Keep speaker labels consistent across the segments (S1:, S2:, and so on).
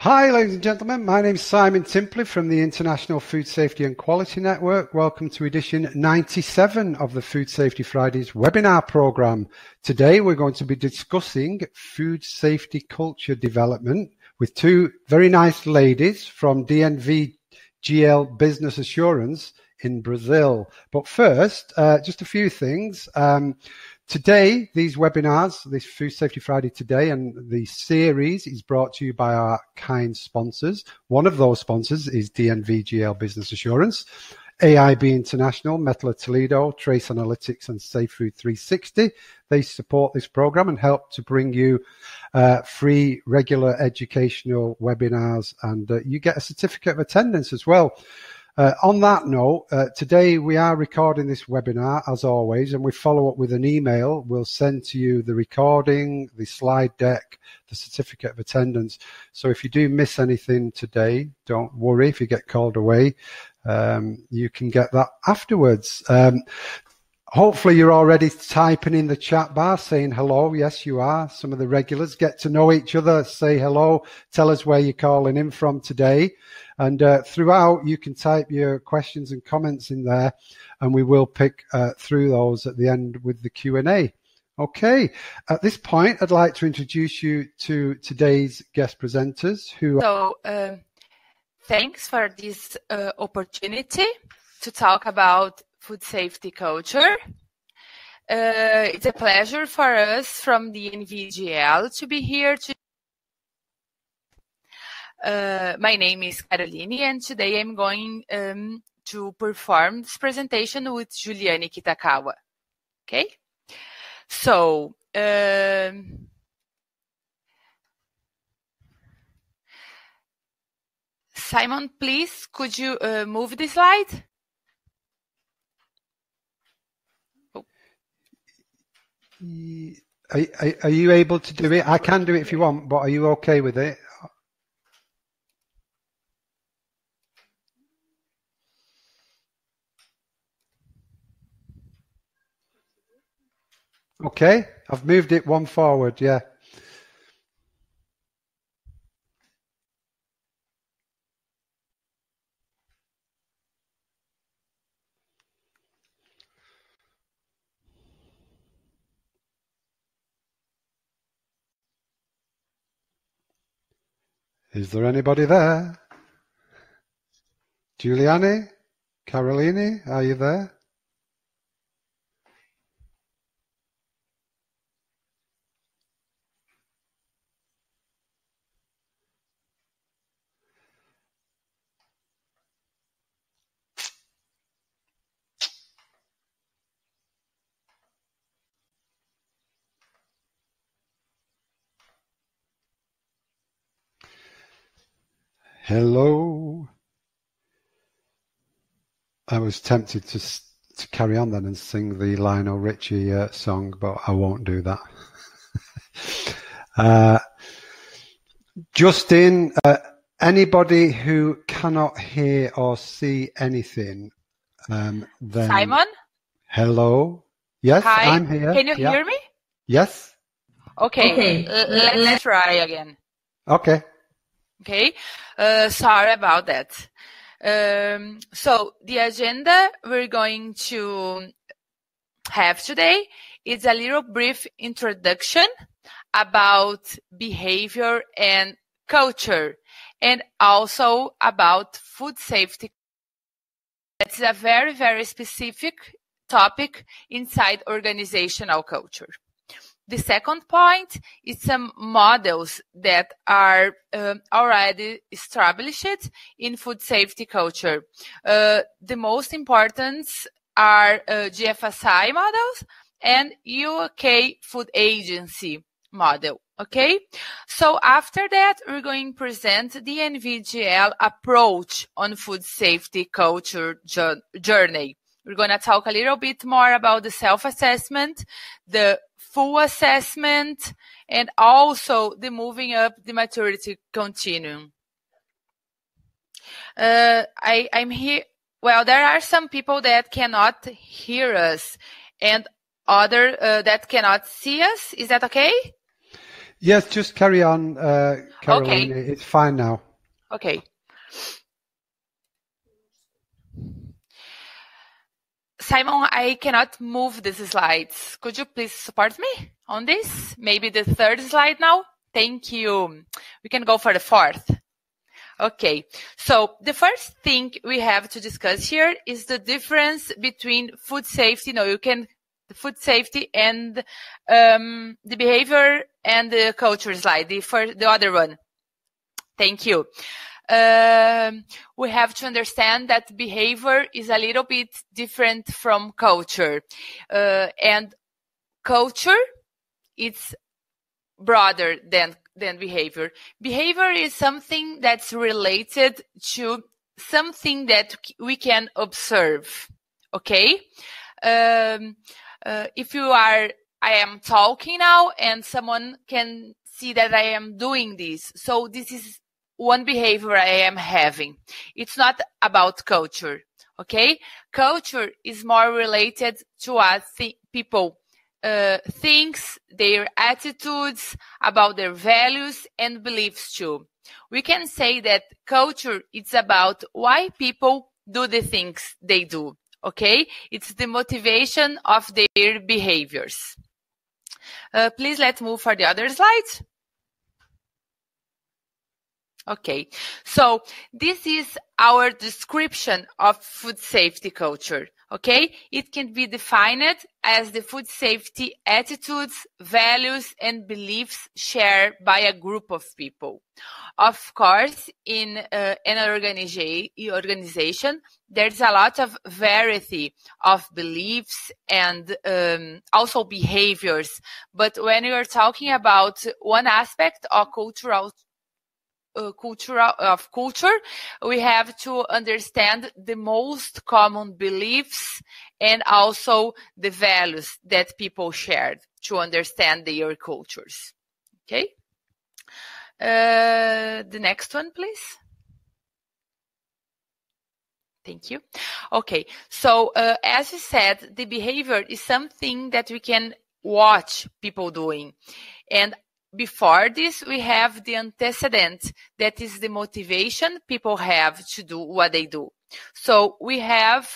S1: Hi, ladies and gentlemen. My name is Simon Timpley from the International Food Safety and Quality Network. Welcome to edition 97 of the Food Safety Fridays webinar program. Today, we're going to be discussing food safety culture development with two very nice ladies from DNV GL Business Assurance in Brazil. But first, just a few things. Today, these webinars, this Food Safety Friday today and the series is brought to you by our kind sponsors. One of those sponsors is DNV GL Business Assurance, AIB International, Metal Toledo, Trace Analytics and Safe Food 360. They support this program and help to bring you free, regular educational webinars, and you get a certificate of attendance as well. On that note, today we are recording this webinar as always, and we follow up with an email. We'll send to you the recording, the slide deck, the certificate of attendance. So if you do miss anything today, don't worry. If you get called away, you can get that afterwards. Hopefully you're already typing in the chat bar saying hello. Yes, you are. Some of the regulars get to know each other, say hello, tell us where you're calling in from today. And throughout, you can type your questions and comments in there, and we will pick through those at the end with the Q&A. Okay, at this point, I'd like to introduce you to today's guest presenters who...
S2: So, thanks for this opportunity to talk about food safety culture. It's a pleasure for us from the DNV GL to be here today. My name is Caroline, and today I'm going to perform this presentation with Juliane Kitakawa. Okay? So, Simon, please, could you move the slide?
S1: Oh. Are you able to do it? I can do it if you want, but are you okay with it? Okay, I've moved it one forward, yeah. Is there anybody there? Giuliani? Caroline, are you there? Hello. I was tempted to carry on then and sing the Lionel Richie song, but I won't do that. Justin, anybody who cannot hear or see anything, then...
S2: Simon?
S1: Hello? Yes,
S2: hi.
S1: I'm here.
S2: Can you hear me?
S1: Yes.
S2: Okay, let's try again.
S1: Okay.
S2: Okay, sorry about that. So the agenda we're going to have today is a little brief introduction about behavior and culture, and also about food safety. It's a very, very specific topic inside organizational culture. The second point is some models that are already established in food safety culture. The most important are GFSI models and UK Food Agency model. Okay, so after that, we're going to present the DNV GL approach on food safety culture journey. We're going to talk a little bit more about the self-assessment, the full assessment, and also the moving up the maturity continuum. I'm here. Well, there are some people that cannot hear us and other that cannot see us. Is that okay?
S1: Yes, just carry on, Caroline.
S2: Okay.
S1: It's fine now.
S2: Okay. Simon, I cannot move these slides. Could you please support me on this? Maybe the third slide now? Thank you. We can go for the fourth. Okay, so the first thing we have to discuss here is the difference between food safety. No, you can the food safety and the behavior and the culture slide. The other one. Thank you. We have to understand that behavior is a little bit different from culture, and culture it's broader than behavior. Behavior is something that's related to something that we can observe. Okay, if I am talking now and someone can see that I am doing this, so this is one behavior I am having. It's not about culture, okay? Culture is more related to what people thinks, their attitudes, about their values and beliefs too. We can say that culture is about why people do the things they do, okay? It's the motivation of their behaviors. Please let's move for the other slide. Okay, so this is our description of food safety culture, okay? It can be defined as the food safety attitudes, values, and beliefs shared by a group of people. Of course, in an organization, there's a lot of variety of beliefs and also behaviors. But when you're talking about one aspect of culture, we have to understand the most common beliefs and also the values that people shared to understand their cultures. Okay. The next one, please. Thank you. Okay, so as we said, the behavior is something that we can watch people doing. And before this, we have the antecedent, that is the motivation people have to do what they do. So we have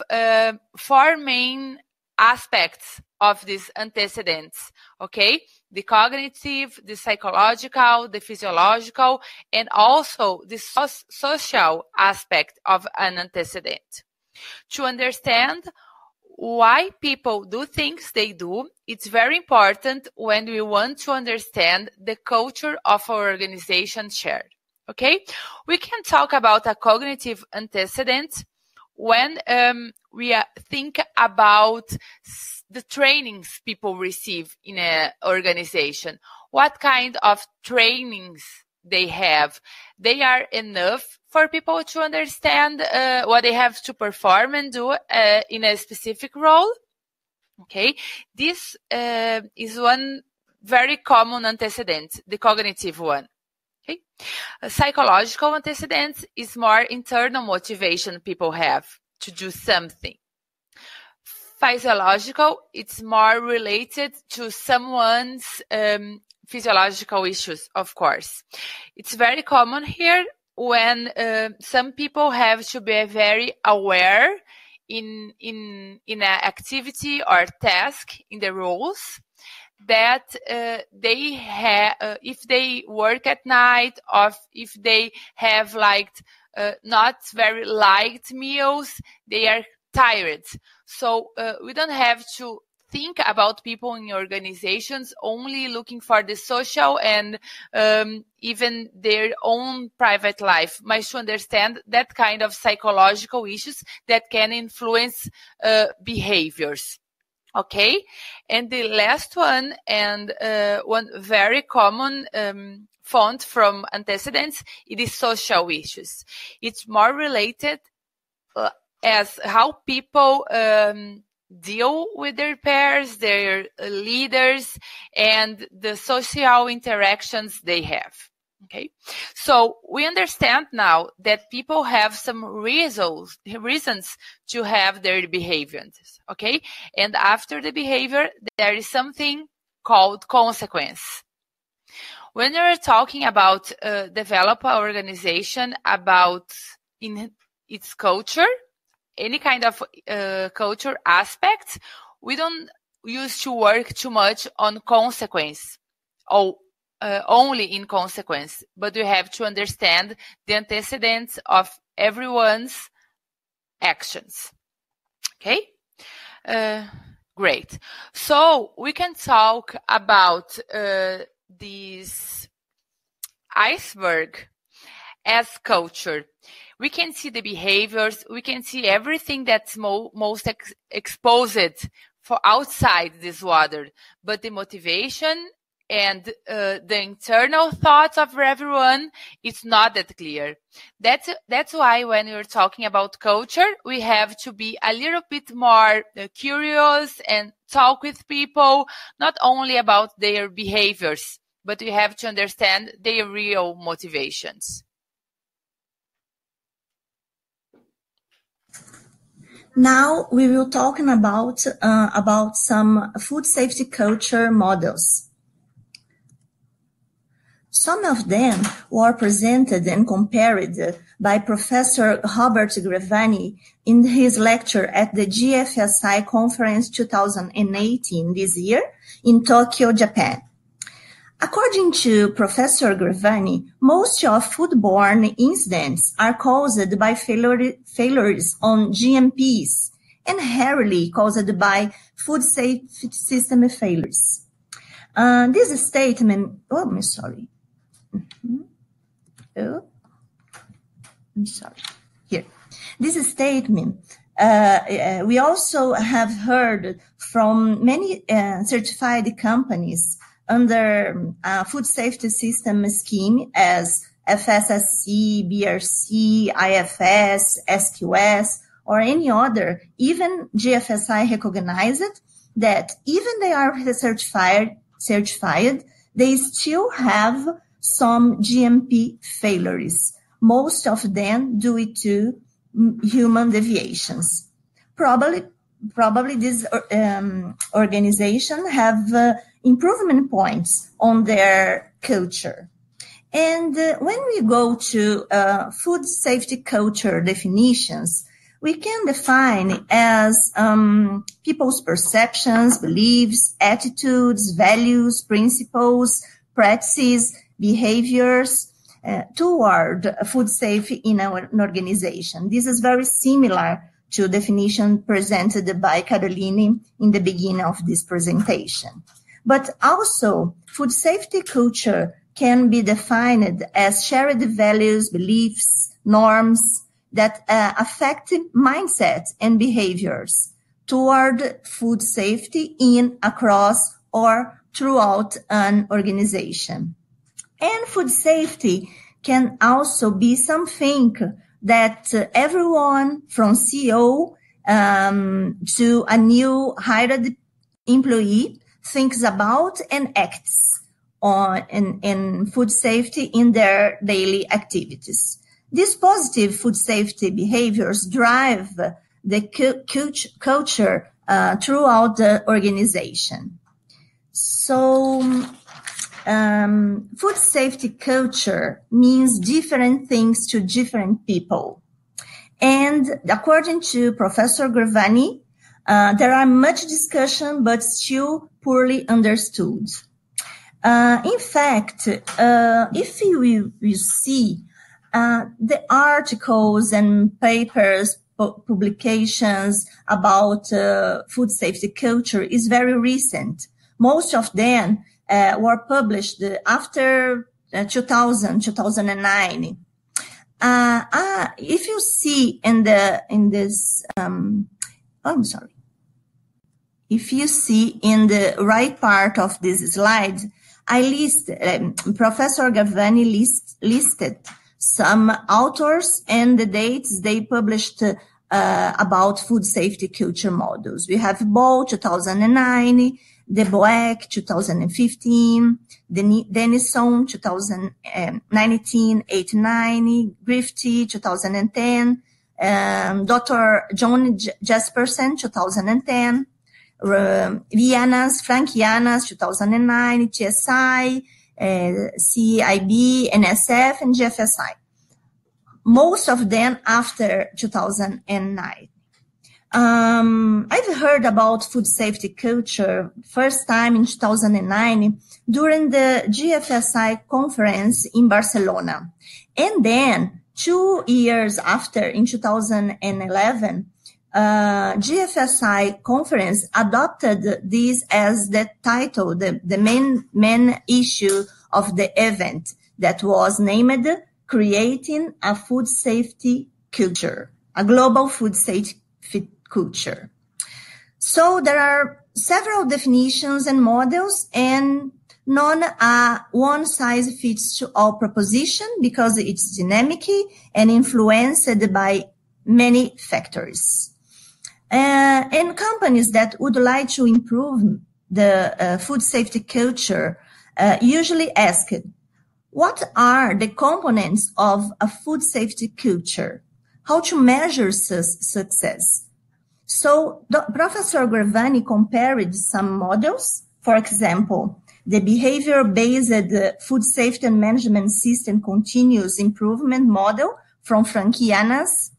S2: 4 main aspects of these antecedents, okay? The cognitive, the psychological, the physiological, and also the social aspect of an antecedent. To understand why people do things they do, it's very important when we want to understand the culture of our organization shared. Okay? We can talk about a cognitive antecedent when we think about the trainings people receive in an organization. What kind of trainings they have? They are enough for people to understand what they have to perform and do in a specific role. Okay, this is one very common antecedent, the cognitive one. Okay, psychological antecedents is more internal motivation people have to do something. Physiological, it's more related to someone's physiological issues, of course. It's very common here when some people have to be very aware in an activity or task in the roles that they have, if they work at night or if they have not very light meals, they are tired. So we don't have to think about people in organizations only looking for the social and even their own private life. But to understand that kind of psychological issues that can influence behaviors. Okay, and the last one, and one very common font from antecedents, it is social issues. It's more related as how people deal with their peers, their leaders, and the social interactions they have. Okay, so we understand now that people have some reasons to have their behaviors. Okay, and after the behavior, there is something called consequence. When you're talking about develop an organization about in its culture, any kind of culture aspect, we don't used to work too much on consequence or only in consequence, but we have to understand the antecedents of everyone's actions. Okay? Great. So we can talk about this iceberg as culture. We can see the behaviors, we can see everything that's most exposed for outside this water, but the motivation and the internal thoughts of everyone, it's not that clear. That's why when we're talking about culture, we have to be a little bit more curious and talk with people, not only about their behaviors, but we have to understand their real motivations.
S3: Now we will talk about some food safety culture models. Some of them were presented and compared by Professor Robert Grevani in his lecture at the GFSI Conference 2018 this year in Tokyo, Japan. According to Professor Grevani, most of foodborne incidents are caused by failures on GMPs and rarely caused by food safety system failures. This statement, This statement, we also have heard from many certified companies under food safety system scheme as FSSC, BRC, IFS, SQS, or any other, even GFSI recognized that even they are certified, they still have some GMP failures. Most of them due to human deviations. Probably this organization have improvement points on their culture. And when we go to food safety culture definitions, we can define as people's perceptions, beliefs, attitudes, values, principles, practices, behaviors toward food safety in an organization. This is very similar to definition presented by Caroline in the beginning of this presentation. But also, food safety culture can be defined as shared values, beliefs, norms that affect mindset and behaviors toward food safety in, across, or throughout an organization. And food safety can also be something that everyone from CEO to a new hired employee thinks about and acts on in food safety in their daily activities. These positive food safety behaviors drive the culture throughout the organization. So, food safety culture means different things to different people. And according to Professor Grevani, there are much discussion, but still poorly understood. In fact, if you see the articles and papers, publications about food safety culture is very recent. Most of them were published after 2009. If you see if you see in the right part of this slide, Professor Grevani listed some authors and the dates they published about food safety culture models. We have Ball, 2009, De Boeck, 2015, Denison, 1989, Griffiths, 2010, Dr. John Jespersen, 2010, Frank Yanas, 2009, TSI, CIB, NSF, and GFSI. Most of them after 2009. I've heard about food safety culture first time in 2009 during the GFSI conference in Barcelona. And then 2 years after, in 2011, GFSI conference adopted this as the title, the main issue of the event that was named Creating a Food Safety Culture, a global food safety culture. So there are several definitions and models, and none are one-size-fits-all proposition because it's dynamic and influenced by many factors. And companies that would like to improve the food safety culture usually ask, what are the components of a food safety culture? How to measure success? So Professor Gravani compared some models. For example, the behavior-based food safety and management system continuous improvement model from Frankianas,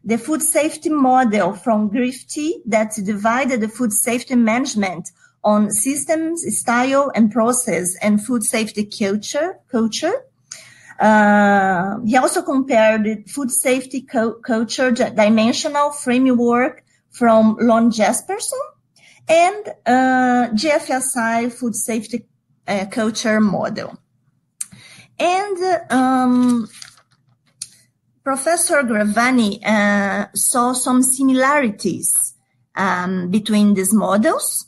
S3: the food safety model from Griffith that divided the food safety management on systems, style, and process, and food safety culture. He also compared food safety culture dimensional framework from Lon Jesperson and GFSI food safety culture model. And Professor Gravani saw some similarities between these models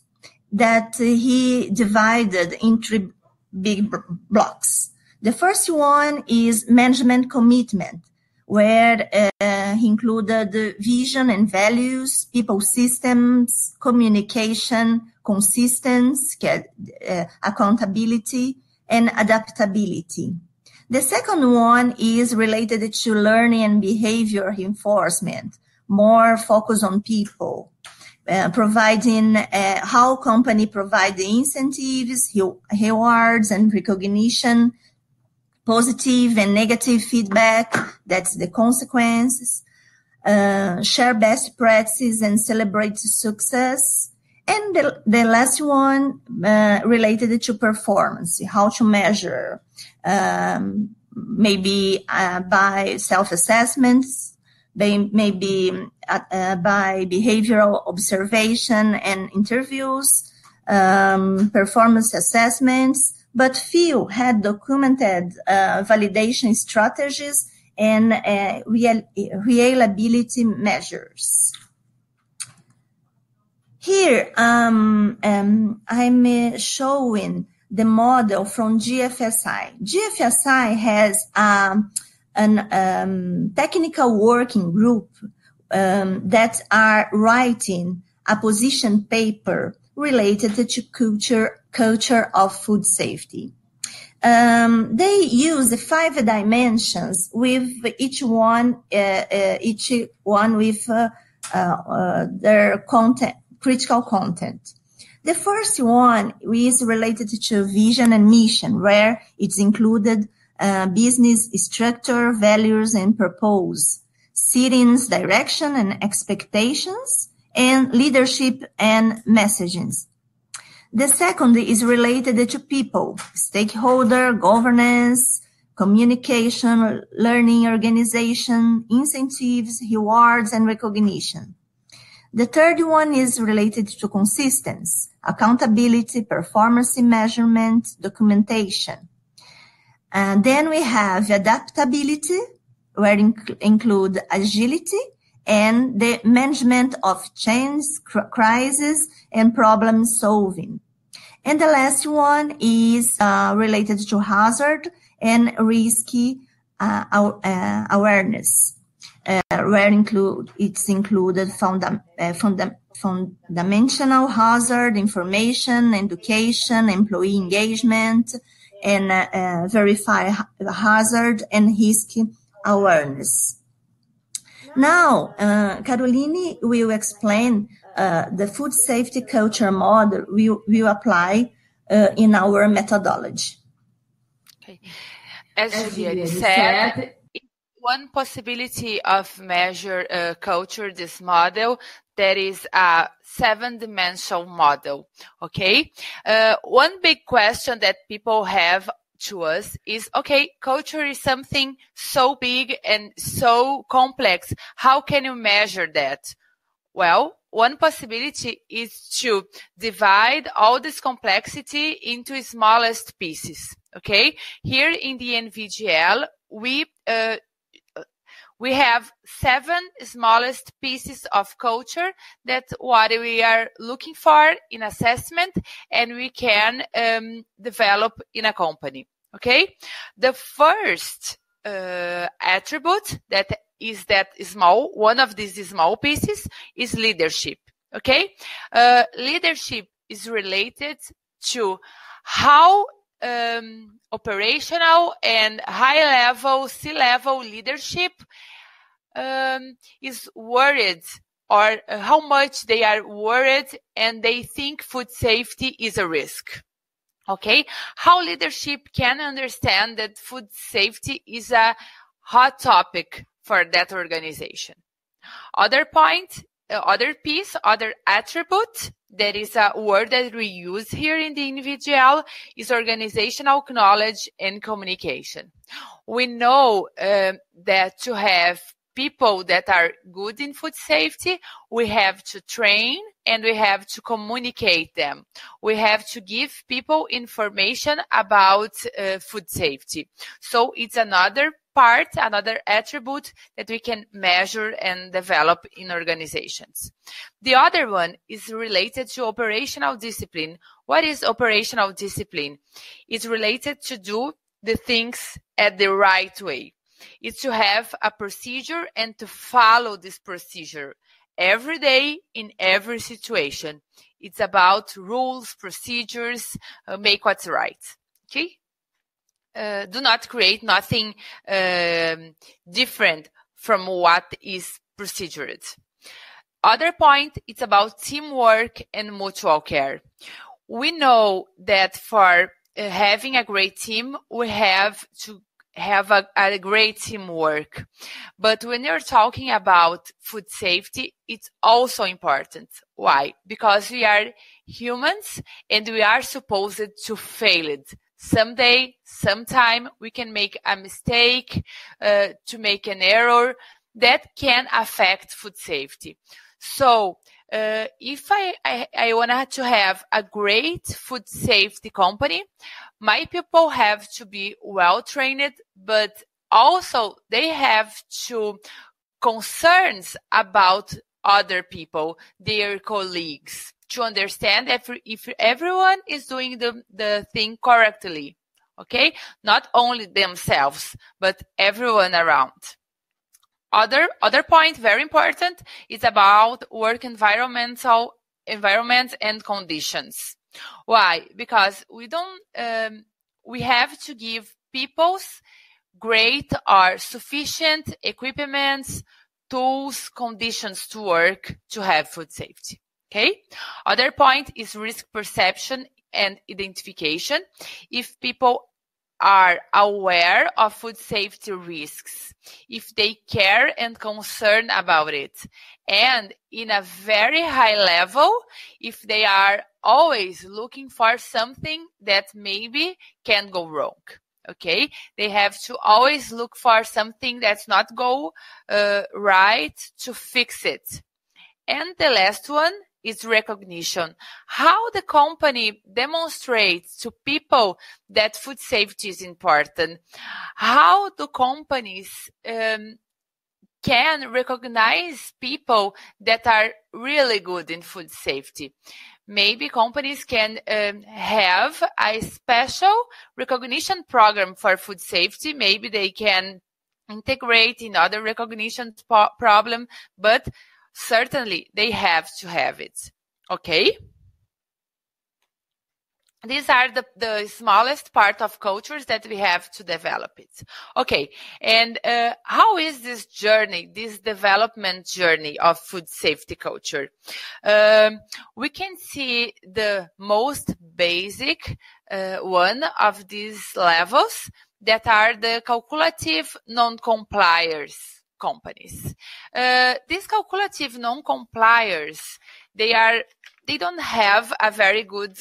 S3: that he divided into big blocks. The first one is management commitment, where he included vision and values, people systems, communication, consistency, accountability, and adaptability. The second one is related to learning and behavior reinforcement, more focus on people, providing how company provide the incentives, rewards, and recognition, positive and negative feedback, that's the consequences, share best practices and celebrate success. And the last one related to performance, how to measure, maybe by self-assessments, maybe by behavioral observation and interviews, performance assessments, but few had documented validation strategies and reliability measures. Here, I'm showing the model from GFSI. GFSI has an technical working group that are writing a position paper related to culture of food safety. They use 5 dimensions with each one with their content, critical content. The first one is related to vision and mission, where it's included business structure, values, and purpose, settings, direction, and expectations, and leadership and messages. The second is related to people, stakeholder, governance, communication, learning, organization, incentives, rewards, and recognition. The third one is related to consistency, accountability, performance measurement, documentation. And then we have adaptability, where include agility and the management of change, crisis, and problem solving. And the last one is related to hazard and risky awareness, where it's included fundamental hazard, information, education, employee engagement, and verify hazard and risk awareness. Now, Caroline will explain the food safety culture model we will apply in our methodology.
S2: Okay. As Juliette said, one possibility of measure culture, this model, that is a 7-dimensional model. Okay. One big question that people have to us is, okay, culture is something so big and so complex. How can you measure that? Well, one possibility is to divide all this complexity into smallest pieces. Okay, here in the DNV GL, we have 7 smallest pieces of culture. That's what we are looking for in assessment, and we can develop in a company. Okay, the first attribute that is that small, one of these small pieces is leadership. Okay, leadership is related to how operational and high-level, C-level leadership is worried, or how much they are worried and they think food safety is a risk. Okay, how leadership can understand that food safety is a hot topic for that organization. Other point, other piece, other attribute, that is a word that we use here in the DNV GL, is organizational knowledge and communication. We know that to have people that are good in food safety, we have to train and we have to communicate them. We have to give people information about food safety. So it's another part, another attribute that we can measure and develop in organizations. The other one is related to operational discipline. What is operational discipline? It's related to do the things at the right way. It's to have a procedure and to follow this procedure every day in every situation. It's about rules, procedures, make what's right. Okay? Do not create nothing different from what is procedured. Other point, it's about teamwork and mutual care. We know that for having a great team, we have to have a great teamwork. But when you're talking about food safety, it's also important. Why? Because we are humans and we are supposed to fail it. Someday, sometime, we can make a mistake, to make an error that can affect food safety. So, if I want to have a great food safety company, my people have to be well trained, but also they have to concerns about other people, their colleagues, to understand if everyone is doing the thing correctly. Okay, not only themselves, but everyone around. Other point, very important, is about work environment and conditions. Why? Because we have to give people's great or sufficient equipment, tools, conditions to work to have food safety. Okay. Other point is risk perception and identification. If people are aware of food safety risks, if they care and concern about it, and in a very high level, if they are always looking for something that maybe can go wrong. Okay, they have to always look for something that's not go right to fix it. And the last one is recognition. How the company demonstrates to people that food safety is important. How do companies can recognize people that are really good in food safety. Maybe companies can have a special recognition program for food safety. Maybe they can integrate in other recognition problem, but certainly they have to have it. Okay? These are the smallest part of cultures that we have to develop it. Okay, and how is this journey, this development journey of food safety culture? We can see the most basic one of these levels that are the calculative non-compliers companies. These calculative non-compliers, they don't have a very good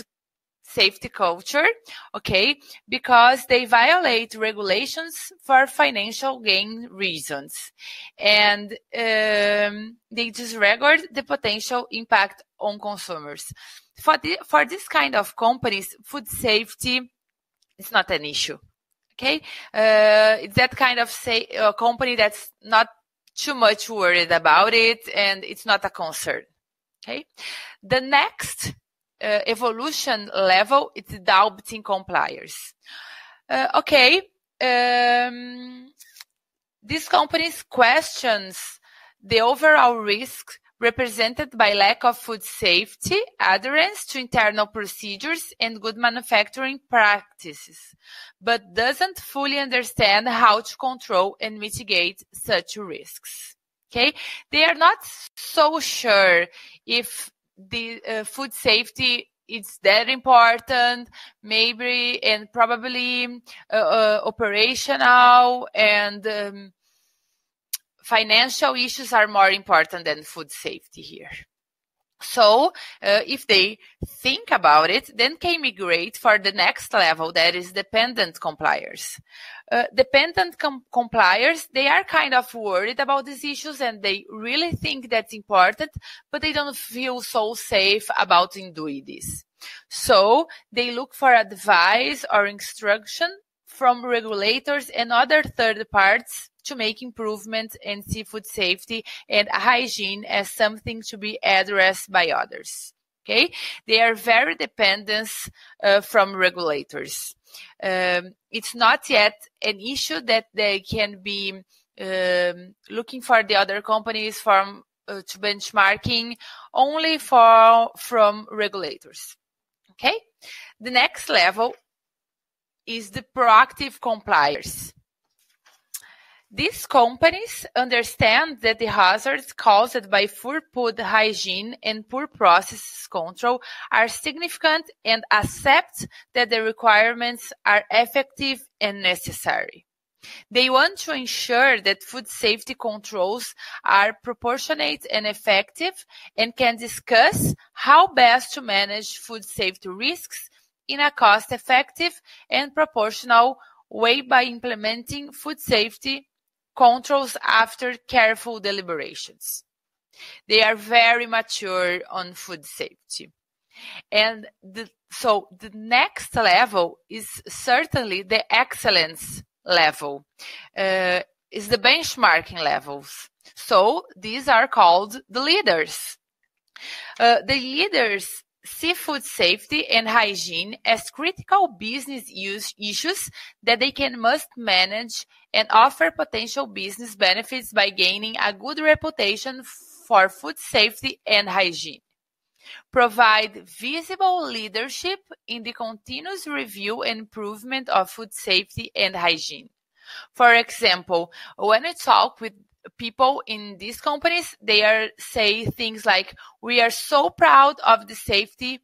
S2: safety culture, okay, because they violate regulations for financial gain reasons, and they disregard the potential impact on consumers. For this kind of companies, food safety is not an issue, okay? It's that kind of company that's not too much worried about it, and it's not a concern, okay? The next evolution level is doubting compliers. These companies questions the overall risk represented by lack of food safety, adherence to internal procedures, and good manufacturing practices, but doesn't fully understand how to control and mitigate such risks. Okay, they are not so sure if the food safety is that important, maybe, and probably operational and financial issues are more important than food safety here. So if they think about it, then can migrate for the next level, that is dependent compliers. Dependent compliers, they are kind of worried about these issues and they really think that's important, but they don't feel so safe about doing this. So they look for advice or instruction from regulators and other third parties to make improvements in seafood safety and hygiene as something to be addressed by others. Okay, they are very dependent from regulators. It's not yet an issue that they can be looking for the other companies from to benchmarking only from regulators. Okay, the next level is the proactive compliers. These companies understand that the hazards caused by poor food hygiene and poor process control are significant and accept that the requirements are effective and necessary. They want to ensure that food safety controls are proportionate and effective and can discuss how best to manage food safety risks in a cost-effective and proportional way by implementing food safety controls after careful deliberations. They are very mature on food safety. And so the next level is certainly the excellence level, is the benchmarking levels. So these are called the leaders. The leaders see food safety and hygiene as critical business issues that they must manage and offer potential business benefits by gaining a good reputation for food safety and hygiene. Provide visible leadership in the continuous review and improvement of food safety and hygiene. For example, when we talk with people in these companies, they say things like, we are so proud of the safety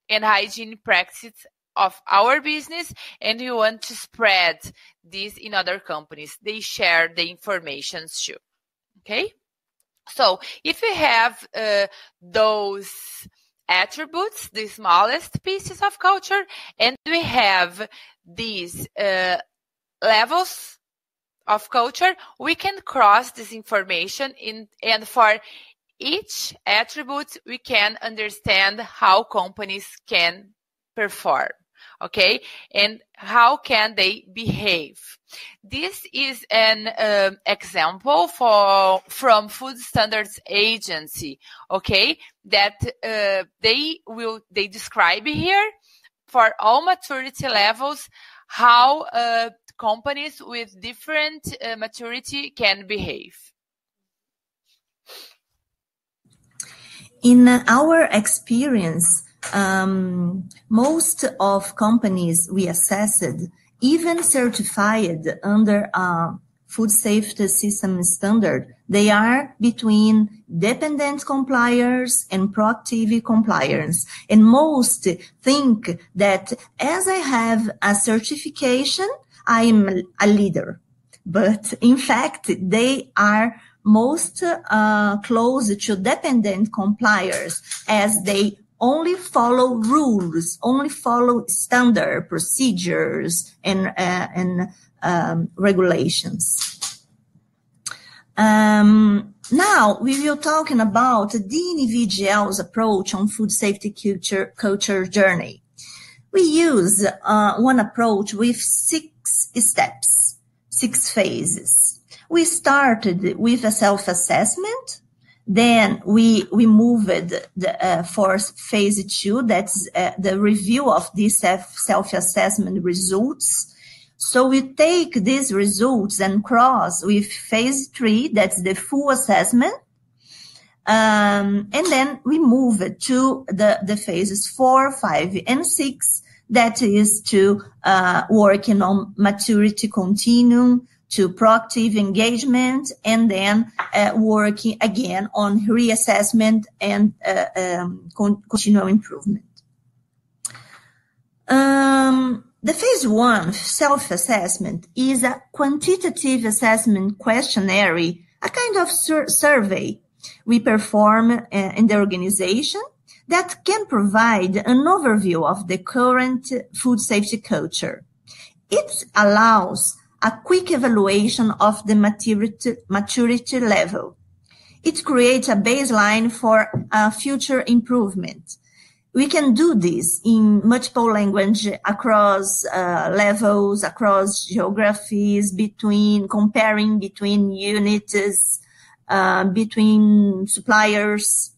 S2: and hygiene practices of our business and we want to spread this in other companies. They share the information too. Okay? So if we have those attributes, the smallest pieces of culture, and we have these levels of culture, we can cross this information and for each attribute, we can understand how companies can perform, okay? And how can they behave? This is an example from Food Standards Agency, okay? That they describe here for all maturity levels how companies with different maturity can behave.
S3: In our experience, most of companies we assessed even certified under food safety system standard, they are between dependent compliers and proactive compliers. And most think that as I have a certification, I'm a leader. But in fact, they are most close to dependent compliers, as they only follow rules, only follow standard procedures and regulations. Now we will talking about DNV GL's approach on food safety culture journey. We use one approach with 6 steps, 6 phases. We started with a self-assessment. Then we moved for phase 2, that's the review of these self-assessment results. So we take these results and cross with phase 3, that's the full assessment. And then we move to the phases 4, 5, and 6, that is to working on maturity continuum, to proactive engagement, and then working again on reassessment and continual improvement. The phase 1 self-assessment is a quantitative assessment questionnaire, a kind of survey we perform in the organization that can provide an overview of the current food safety culture. It allows a quick evaluation of the maturity level. It creates a baseline for future improvement. We can do this in multiple languages, across levels, across geographies, comparing between units, between suppliers.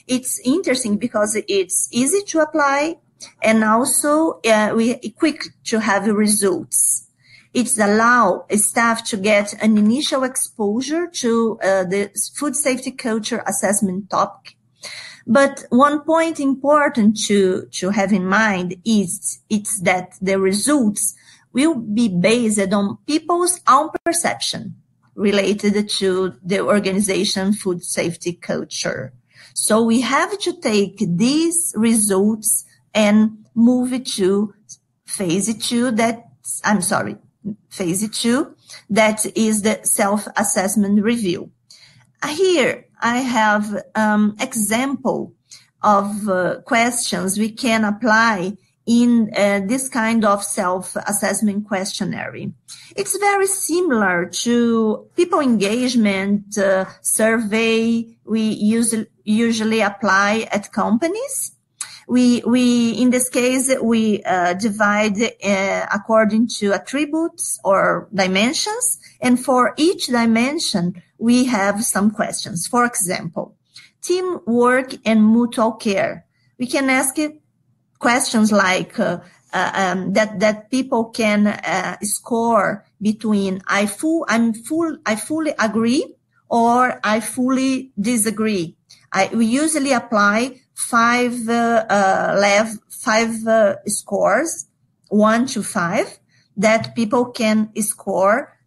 S3: It's interesting because it's easy to apply, and also we quick to have results. It allows staff to get an initial exposure to the food safety culture assessment topic. But one point important to have in mind is that the results will be based on people's own perception related to the organization food safety culture. So we have to take these results and move it to phase 2, that is the self-assessment review. Here I have example of questions we can apply in this kind of self-assessment questionnaire. It's very similar to people engagement survey we usually apply at companies. We in this case, we divide according to attributes or dimensions. And for each dimension, we have some questions. For example, teamwork and mutual care. We can ask questions like that people can score between I fully agree or I fully disagree. We usually apply 5 scores, 1 to 5, that people can score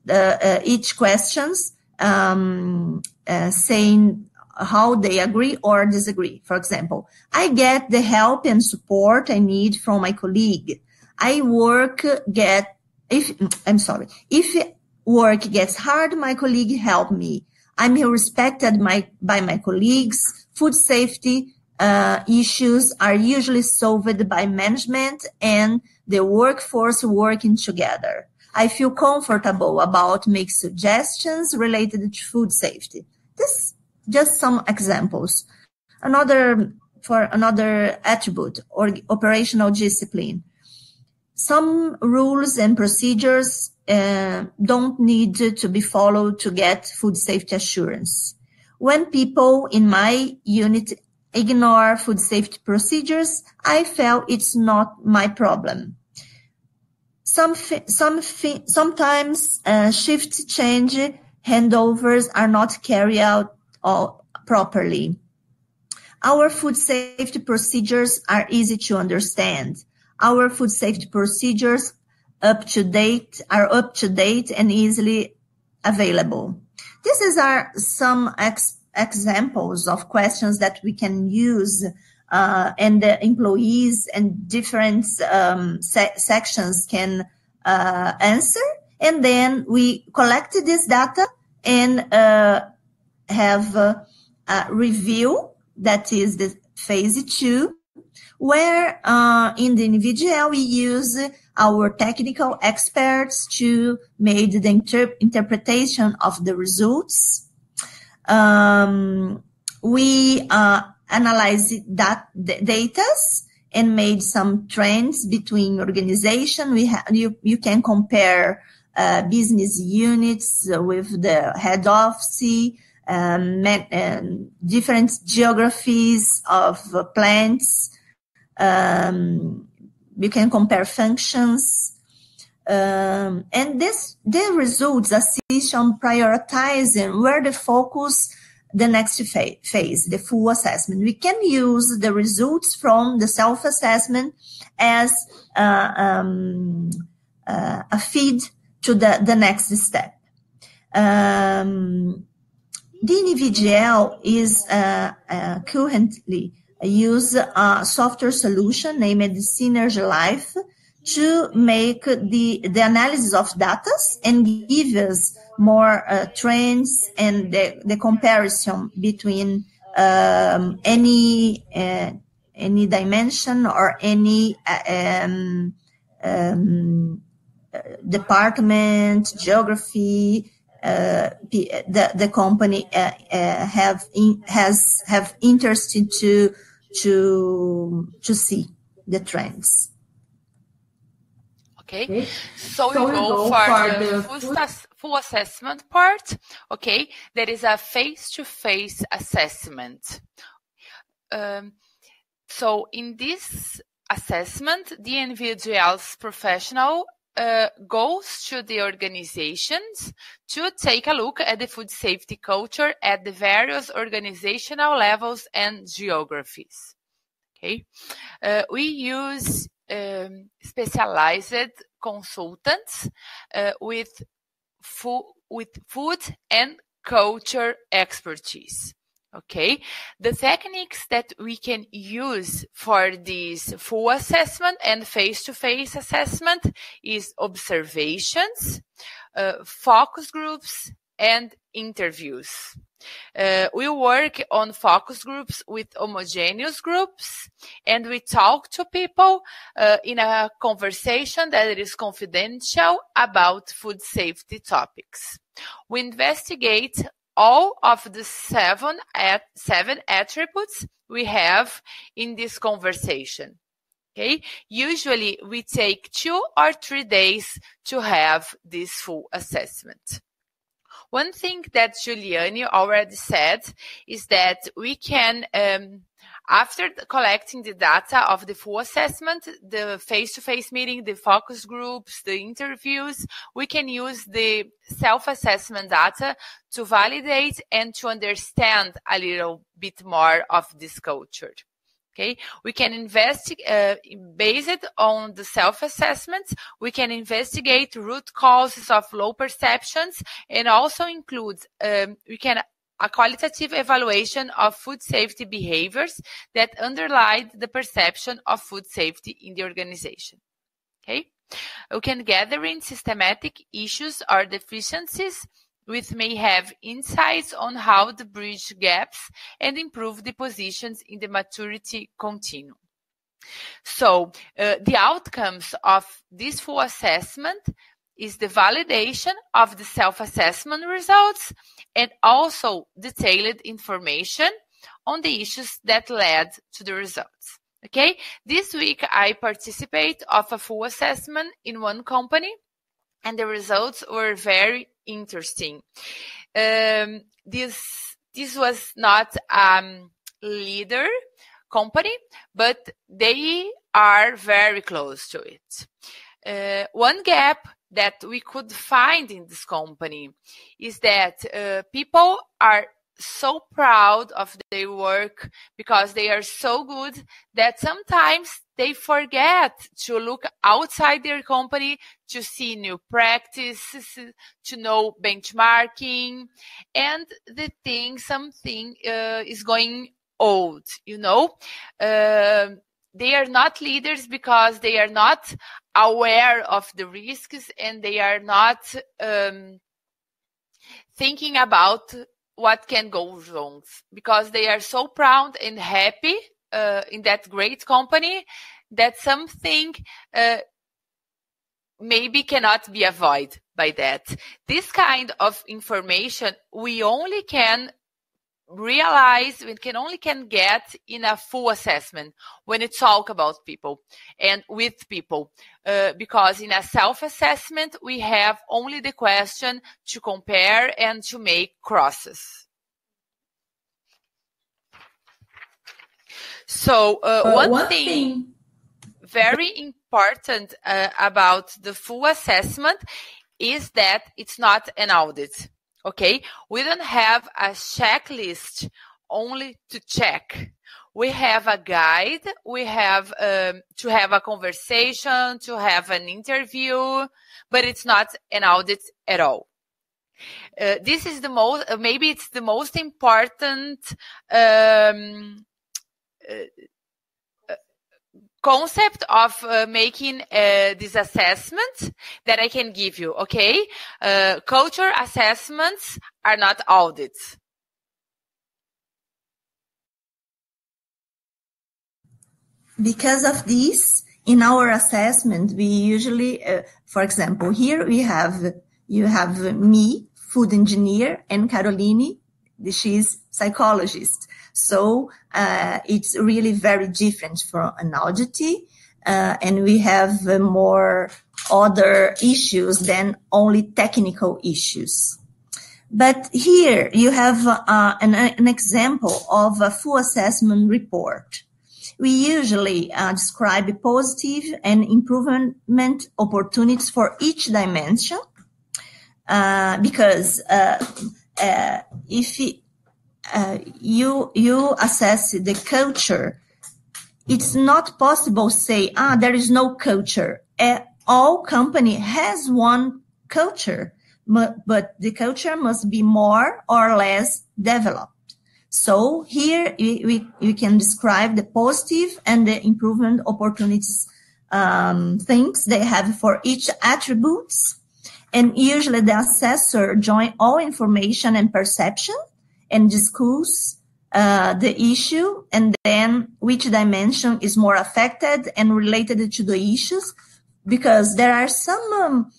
S3: each questions saying how they agree or disagree. For example, I get the help and support I need from my colleague. If work gets hard, my colleague help me. I'm respected by my colleagues. Food safety issues are usually solved by management and the workforce working together. I feel comfortable about making suggestions related to food safety. This just some examples. Another attribute or operational discipline. Some rules and procedures don't need to be followed to get food safety assurance. When people in my unit ignore food safety procedures, I felt it's not my problem. Sometimes shift change handovers are not carried out properly. Our food safety procedures are easy to understand. Our food safety procedures are up to date and easily available. These are some examples of questions that we can use and the employees and different sections can answer. And then we collect this data and have a review, that is the phase 2, where in the DNV GL we use our technical experts to make the interpretation of the results. We analyze the data and made some trends between organization. You can compare business units with the head office, different geographies of plants. You can compare functions. And the results assist on prioritizing where the focus the next phase, the full assessment. We can use the results from the self-assessment as a feed to the next step. DNV GL is currently use a software solution named Synergy Life to make the analysis of data and give us more trends and the comparison between any dimension or any department, geography, the company have interest to see the trends.
S2: Okay, so we go for the full assessment part. Okay, there is a face-to-face assessment. So in this assessment, DNV GL's professional goes to the organizations to take a look at the food safety culture at the various organizational levels and geographies. Okay, we use specialized consultants with food and culture expertise. Okay, the techniques that we can use for this full assessment and face-to-face assessment is observations, focus groups, and interviews. We work on focus groups with homogeneous groups, and we talk to people in a conversation that is confidential about food safety topics. We investigate all of the seven attributes we have in this conversation. Okay, usually we take 2 or 3 days to have this full assessment. One thing that Juliane already said is that we can, after collecting the data of the full assessment, the face-to-face meeting, the focus groups, the interviews, we can use the self-assessment data to validate and to understand a little bit more of this culture. Okay, we can investigate, based on the self-assessments, we can investigate root causes of low perceptions and also include, a qualitative evaluation of food safety behaviors that underlie the perception of food safety in the organization. Okay, we can gather in systematic issues or deficiencies which may have insights on how to bridge gaps and improve the positions in the maturity continuum. So the outcomes of this full assessment is the validation of the self-assessment results and also detailed information on the issues that led to the results. Okay, this week I participate of a full assessment in one company, and the results were very interesting. This was not leader company, but they are very close to it. One gap that we could find in this company is that people are so proud of their work because they are so good that sometimes they forget to look outside their company to see new practices, to know benchmarking, and something is going old, they are not leaders because they are not aware of the risks and they are not thinking about what can go wrong, because they are so proud and happy in that great company that something maybe cannot be avoided by that. This kind of information we only can realize, we can get in a full assessment when it's talk about people and with people, because in a self-assessment we have only the question to compare and to make crosses. So one thing very important about the full assessment is that it's not an audit. Okay, we don't have a checklist only to check. We have a guide. We have to have a conversation, to have an interview, but it's not an audit at all. This is maybe it's the most important concept of making this assessment that I can give you, okay? Culture assessments are not audits.
S3: Because of this, in our assessment, we usually, for example, here you have me, food engineer, and Caroline, she's psychologist. So it's really very different from an audit, and we have more other issues than only technical issues. But here you have an example of a full assessment report. We usually describe positive and improvement opportunities for each dimension, because if you assess the culture, it's not possible to say, there is no culture. All company has one culture, but the culture must be more or less developed. So here we can describe the positive and the improvement opportunities, things they have for each attributes. And usually the assessor join all information and perception and discuss the issue, and then which dimension is more affected and related to the issues, because there are some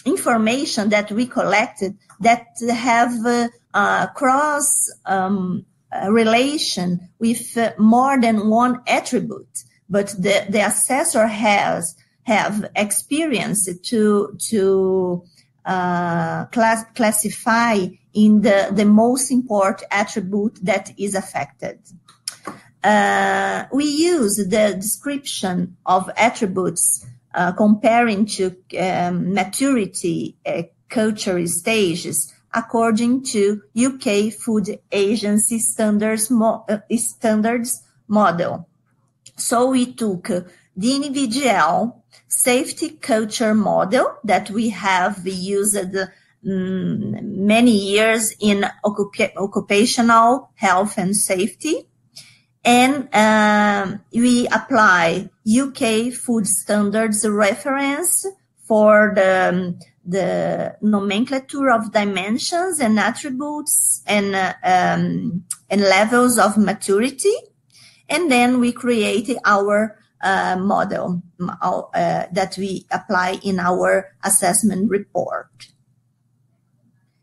S3: information that we collected that have cross relation with more than one attribute, but the assessor have experience to classify in the most important attribute that is affected. We use the description of attributes comparing to maturity culture stages according to UK Food Agency standards model. So we took DNV GL safety culture model that we have used many years in occupational health and safety. And we apply UK food standards reference for the nomenclature of dimensions and attributes and levels of maturity. And then we create our model that we apply in our assessment report.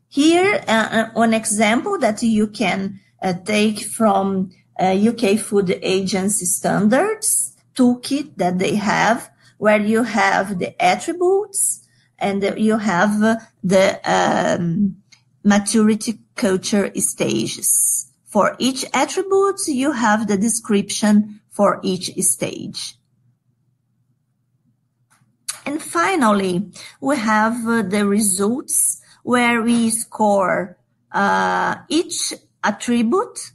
S3: Here, an example that you can take from UK Food Agency standards toolkit that they have, where you have the attributes and you have the maturity culture stages. For each attribute, you have the description for each stage. And finally, we have the results where we score each attribute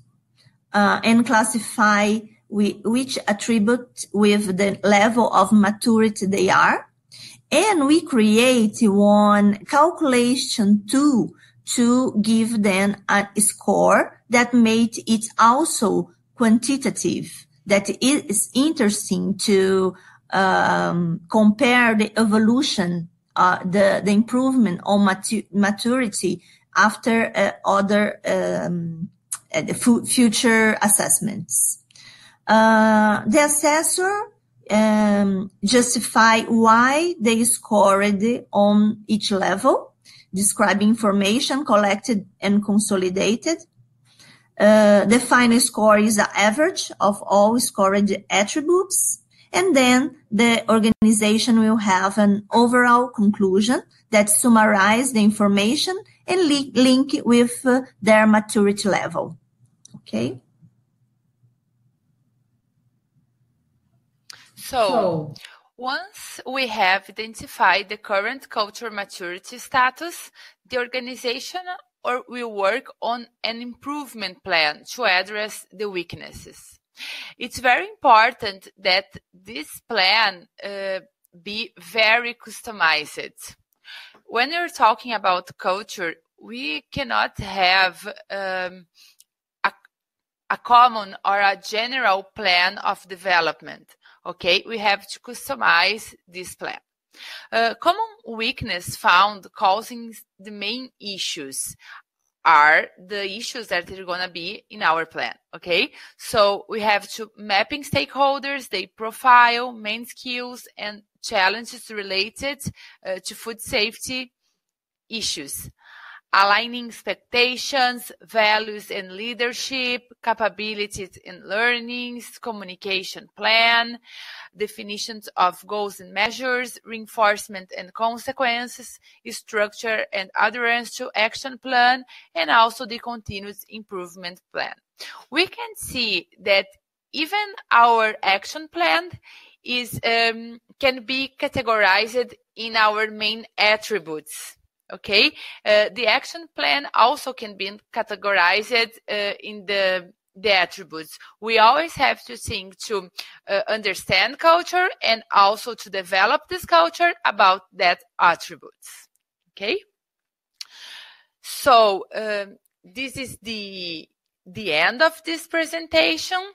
S3: and classify which attribute with the level of maturity they are. And we create one calculation tool to give them a score that made it also quantitative. That it is interesting to compare the evolution, the improvement on maturity after other future assessments. The assessor justify why they scored on each level, describe information collected and consolidated. The final score is the average of all scored attributes, and then the organization will have an overall conclusion that summarizes the information and link with their maturity level. Okay.
S2: So, once we have identified the current culture maturity status, the organization will work on an improvement plan to address the weaknesses. It's very important that this plan be very customized. When you're talking about culture, we cannot have a common or a general plan of development. Okay, we have to customize this plan. Common weakness found causing the main issues are the issues that are going to be in our plan. Okay, so we have to mapping stakeholders, their profile, main skills, and challenges related to food safety issues. Aligning expectations, values and leadership, capabilities and learnings, communication plan, definitions of goals and measures, reinforcement and consequences, structure and adherence to action plan, and also the continuous improvement plan. We can see that even our action plan is can be categorized in our main attributes. Okay, the action plan also can be categorized in the attributes. We always have to think to understand culture and also to develop this culture about that attributes. Okay, so this is the end of this presentation.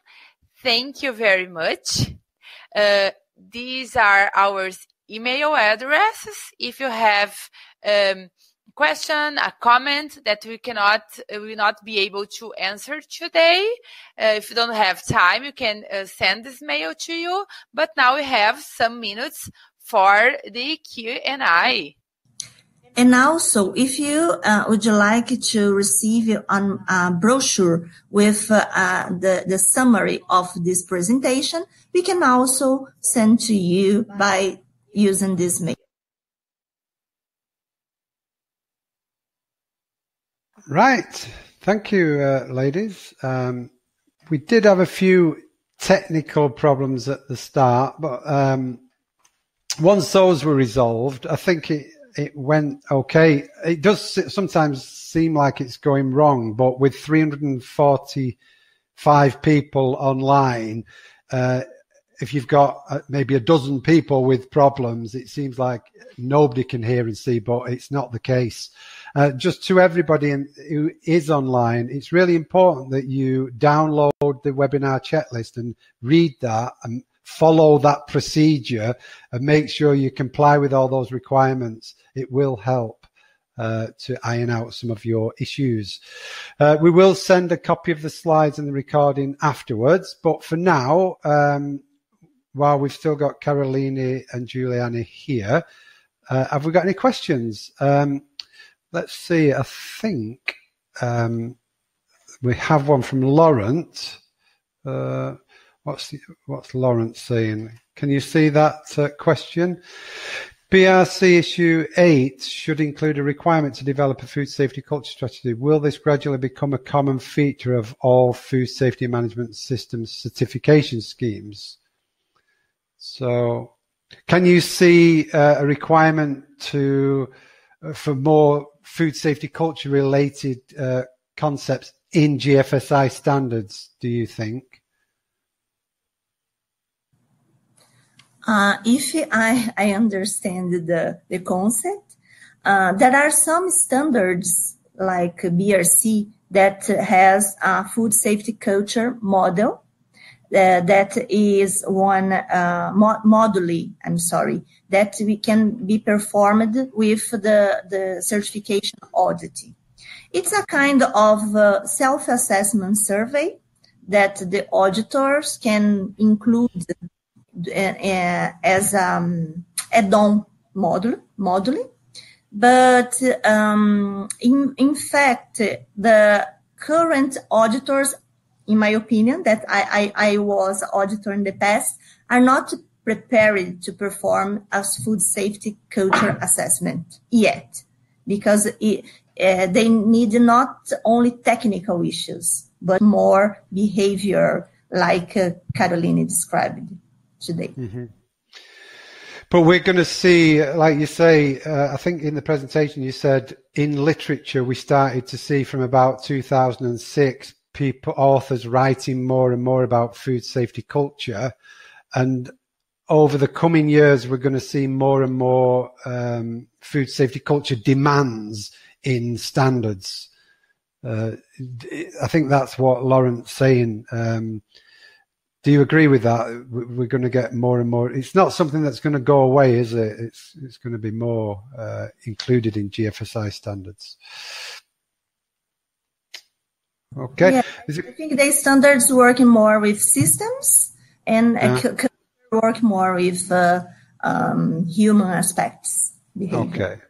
S2: Thank you very much. These are our email addresses. If you have question, a comment that we will not be able to answer today, if you don't have time, you can send this mail to you. But now we have some minutes for the Q&A.
S3: And also, if you would like to receive a brochure with the summary of this presentation, we can also send to you by using this mail.
S1: Right. Thank you, ladies. We did have a few technical problems at the start, but once those were resolved, I think it went okay. It does sometimes seem like it's going wrong, but with 345 people online, if you've got maybe a dozen people with problems, it seems like nobody can hear and see, but it's not the case. Just to everybody who is online, it's really important that you download the webinar checklist and read that and follow that procedure and make sure you comply with all those requirements. It will help to iron out some of your issues. We will send a copy of the slides and the recording afterwards, but for now, while we've still got Caroline and Juliana here, have we got any questions? Let's see. I think we have one from Laurent. What's Laurent saying? Can you see that question? BRC issue 8 should include a requirement to develop a food safety culture strategy. Will this gradually become a common feature of all food safety management systems certification schemes? So can you see a requirement for more food safety culture related concepts in GFSI standards, do you think?
S3: If I understand the concept, there are some standards like BRC that has a food safety culture model that is one that we can be performed with the certification audit. It's a kind of self-assessment survey that the auditors can include as add-on moduling. But in fact, the current auditors, in my opinion, that I was auditor in the past, are not prepared to perform a food safety culture assessment yet, because they need not only technical issues, but more behavior, like Caroline described today.
S1: Mm-hmm. But we're going to see, like you say, I think in the presentation you said in literature we started to see from about 2006 authors writing more and more about food safety culture, and over the coming years we're going to see more and more food safety culture demands in standards. I think that's what Lauren's saying. Do you agree with that? We're going to get more and more. It's not something that's going to go away, is it? It's going to be more included in GFSI standards. Okay.
S3: Yeah, I think the standards working more with systems and work more with human aspects. Behavior.
S1: Okay.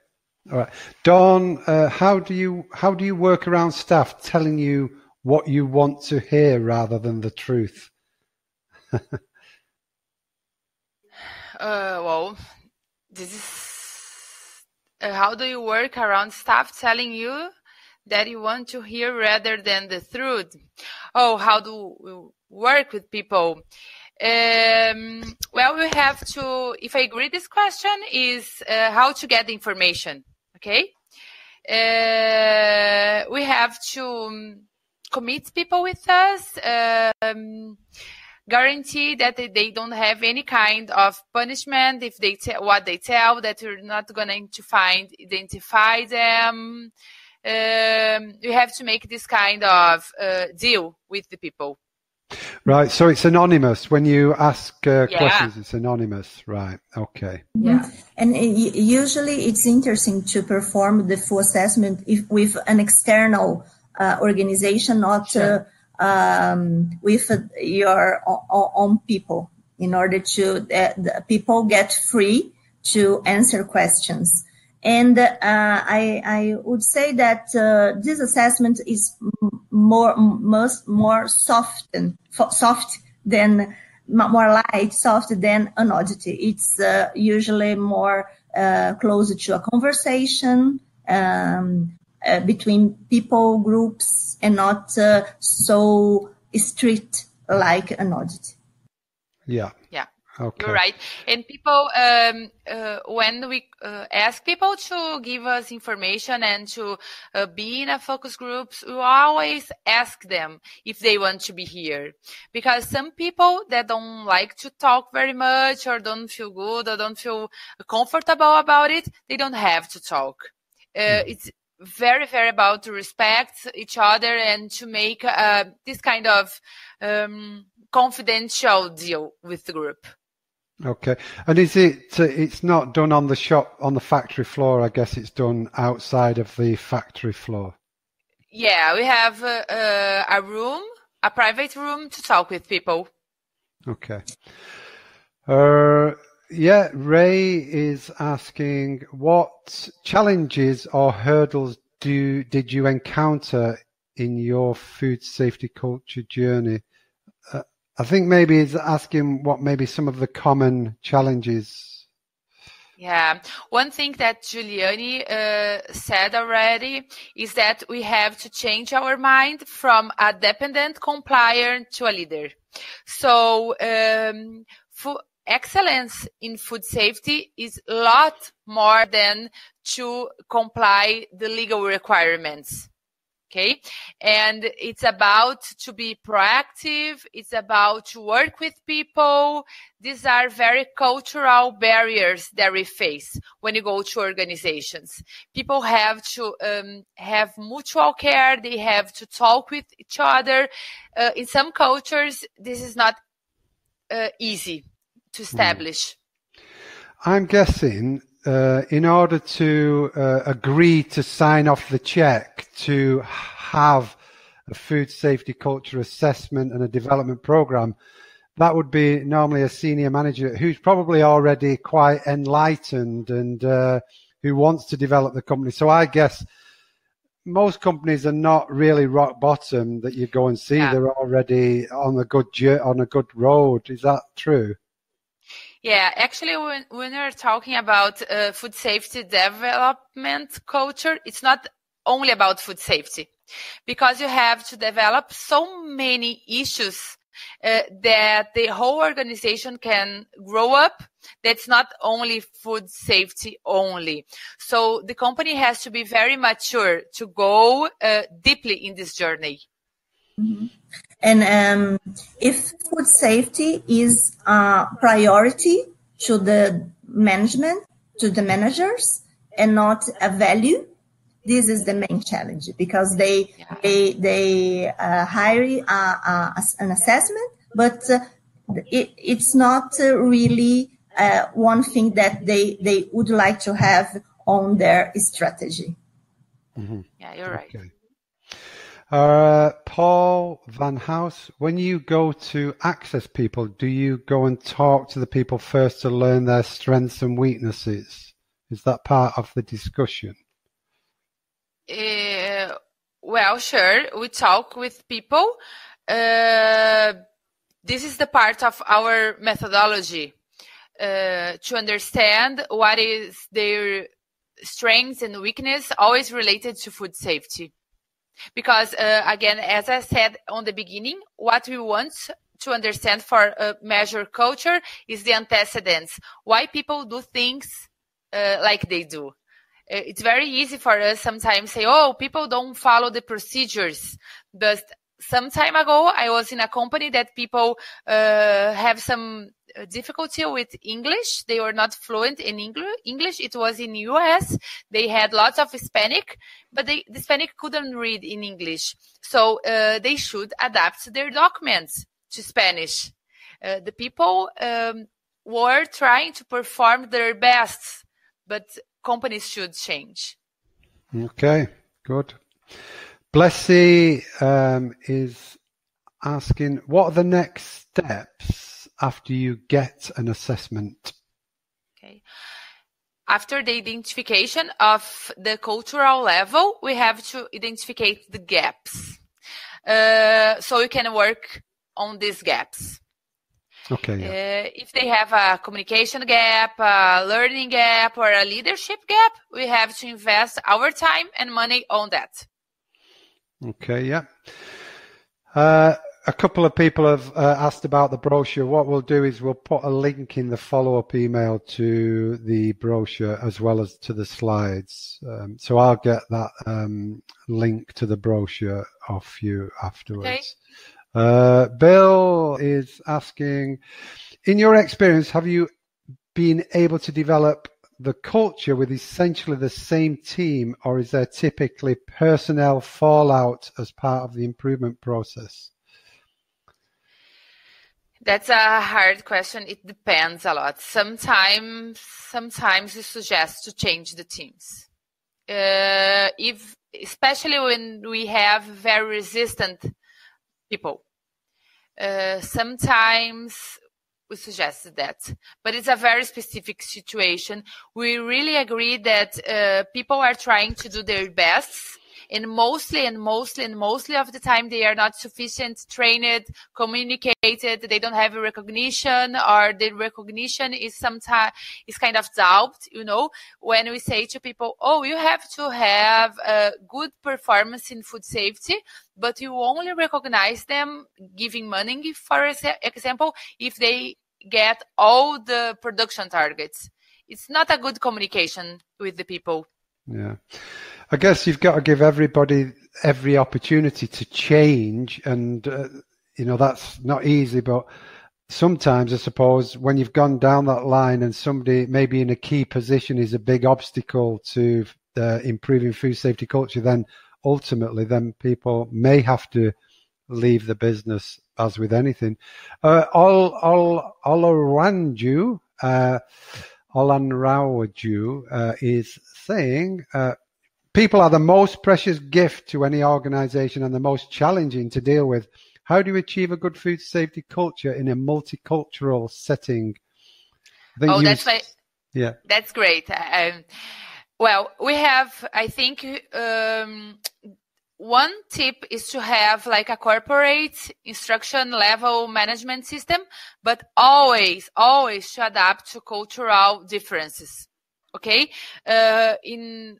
S1: All right. Dawn, how do you work around staff telling you what you want to hear rather than the truth?
S2: Well, this is how do you work around staff telling you that you want to hear rather than the truth? Oh, how do we work with people? Well, we have to, if I agree this question, is how to get the information, okay? We have to commit people with us, guarantee that they don't have any kind of punishment if they what they tell, that you're not going to identify them. We have to make this kind of deal with the people.
S1: Right, so it's anonymous. When you ask questions, it's anonymous. Right, okay.
S3: Yeah, and usually it's interesting to perform the full assessment with an external organization, not with your own people, in order to the people get free to answer questions. And I would say that this assessment is more soft than an audit. It's usually more closer to a conversation between people groups, and not so strict like an audit.
S1: Yeah.
S2: Yeah.
S1: Okay.
S2: You're right. And people, when we ask people to give us information and to be in a focus groups, we always ask them if they want to be here. Because some people that don't like to talk very much, or don't feel good, or don't feel comfortable about it, they don't have to talk. It's very, very about to respect each other and to make this kind of confidential deal with the group.
S1: Okay, and is it? It's not done on the factory floor. I guess it's done outside of the factory floor.
S2: Yeah, we have a room, a private room to talk with people.
S1: Okay. Yeah, Ray is asking, what challenges or hurdles did you encounter in your food safety culture journey? I think maybe he's asking what maybe some of the common challenges.
S2: Yeah, one thing that Giuliani said already is that we have to change our mind from a dependent complier to a leader. So excellence in food safety is a lot more than to comply the legal requirements. Okay, and it's about to be proactive. It's about to work with people. These are very cultural barriers that we face when you go to organizations. People have to have mutual care. They have to talk with each other. In some cultures, this is not easy to establish.
S1: I'm guessing in order to agree to sign off the check to have a food safety culture assessment and a development program, that would be normally a senior manager who's probably already quite enlightened and who wants to develop the company. So I guess most companies are not really rock bottom that you go and see. Yeah. They're already on a good road. Is that true?
S2: Yeah, actually, when we're talking about food safety development culture, it's not only about food safety, because you have to develop so many issues that the whole organization can grow up. That's not only food safety only. So the company has to be very mature to go deeply in this journey.
S3: Mm-hmm. And if food safety is a priority to the management, to the managers, and not a value, this is the main challenge, because they hire an assessment, but it's not really one thing that they would like to have on their strategy.
S2: Mm-hmm. Yeah, you're right.
S1: Okay. Paul Van House, when you go to access people, do you go and talk to the people first to learn their strengths and weaknesses? Is that part of the discussion?
S2: Well, sure. We talk with people. This is the part of our methodology to understand what is their strengths and weakness, always related to food safety. Because, again, as I said on the beginning, what we want to understand for measure culture is the antecedents, why people do things like they do. It's very easy for us sometimes say, oh, people don't follow the procedures. But some time ago, I was in a company that people have some difficulty with English. They were not fluent in English. It was in US. They had lots of Hispanic, but the Hispanic couldn't read in English. So they should adapt their documents to Spanish. The people were trying to perform their best, but companies should change.
S1: Okay, good. Blessy is asking, what are the next steps after you get an assessment?
S2: Okay. After the identification of the cultural level, we have to identify the gaps. So we can work on these gaps.
S1: Okay. Yeah.
S2: If they have a communication gap, a learning gap, or a leadership gap, we have to invest our time and money on that.
S1: Okay, yeah. A couple of people have asked about the brochure. What we'll do is we'll put a link in the follow-up email to the brochure as well as to the slides. So I'll get that link to the brochure off you afterwards. Okay. Bill is asking, in your experience, have you been able to develop the culture with essentially the same team, or is there typically personnel fallout as part of the improvement process?
S2: That's a hard question. It depends a lot. Sometimes we suggest to change the teams. Especially when we have very resistant people. Sometimes we suggest that, but it's a very specific situation. We really agree that people are trying to do their best, and mostly of the time they are not sufficient trained, communicated. They don't have a recognition, or the recognition is sometimes is kind of doubt. You know, when we say to people, "Oh, you have to have a good performance in food safety," but you only recognize them giving money, for example, if they get all the production targets. It's not a good communication with the people.
S1: Yeah. I guess you've got to give everybody every opportunity to change, and that's not easy, but sometimes I suppose when you've gone down that line and somebody maybe in a key position is a big obstacle to improving food safety culture, then ultimately people may have to leave the business, as with anything. Olanrawaju is saying, people are the most precious gift to any organization and the most challenging to deal with. How do you achieve a good food safety culture in a multicultural setting?
S2: That's great. Well, we have, I think, one tip is to have like a corporate instruction level management system, but always to adapt to cultural differences. Okay. In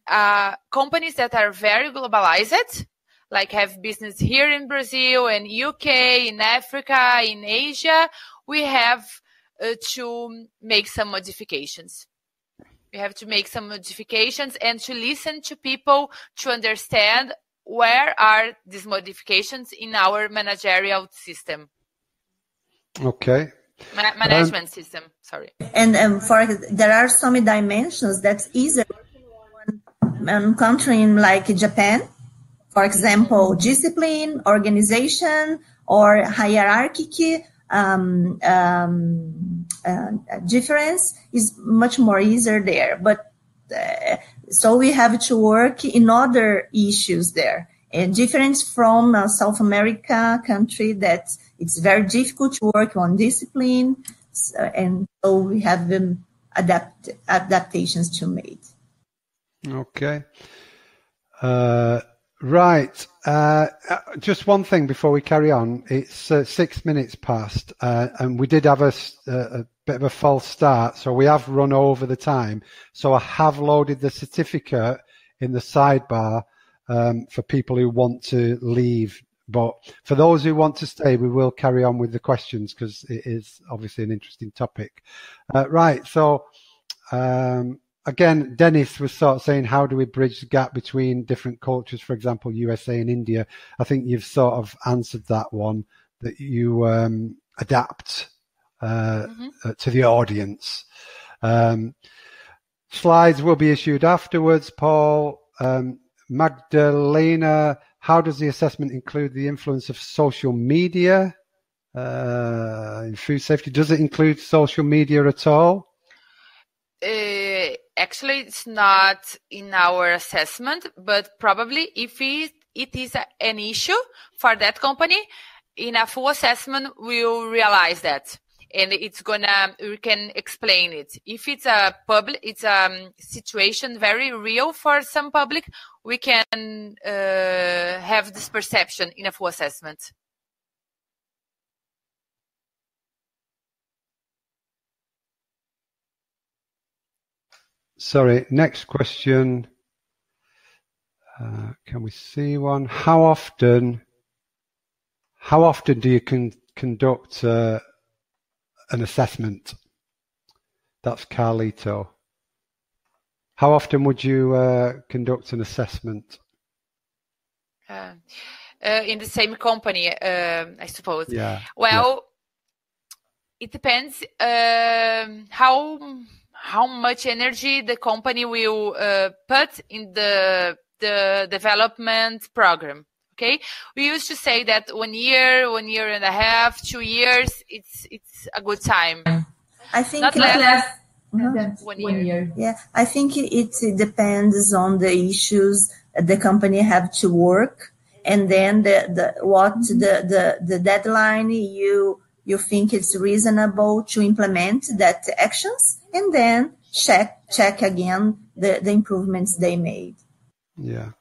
S2: companies that are very globalized, like have business here in Brazil and UK, in Africa, in Asia, we have to make some modifications. We have to make some modifications and to listen to people to understand where are these modifications in our managerial system.
S1: Okay.
S2: Management system, sorry.
S3: And there are some dimensions that's easier in country like Japan. For example, discipline, organization, or hierarchy difference is much more easier there. But so we have to work in other issues there. And different from South America country that it's very difficult to work on discipline. And so we have adaptations to make.
S1: Okay. Right. Just one thing before we carry on. It's 6 minutes past, and we did have a bit of a false start, so we have run over the time. So I have loaded the certificate in the sidebar for people who want to leave. But for those who want to stay, we will carry on with the questions because it is obviously an interesting topic. Right. So again, Dennis was sort of saying, how do we bridge the gap between different cultures, for example, USA and India? I think you've sort of answered that one, that you adapt to the audience. Slides will be issued afterwards, Paul. Magdalena, how does the assessment include the influence of social media in food safety? Does it include social media at all?
S2: Actually, it's not in our assessment, but probably if it is an issue for that company, in a full assessment, we'll realize that. And we can explain it. If it's it's a situation very real for some public, we can have this perception in a full assessment.
S1: Sorry, next question. Can we see one? How often do you conduct an assessment? That's Carlito. How often would you conduct an assessment?
S2: In the same company, I suppose.
S1: Yeah.
S2: Well, it depends how much energy the company will put in the development program. Okay, we used to say that 1 year, 1 year and a half, 2 years, it's a good time.
S3: I think
S2: not less than 1 year.
S3: Yeah, I think it depends on the issues the company have to work, and then the deadline you think it's reasonable to implement that actions, and then check again the improvements they made.
S1: Yeah.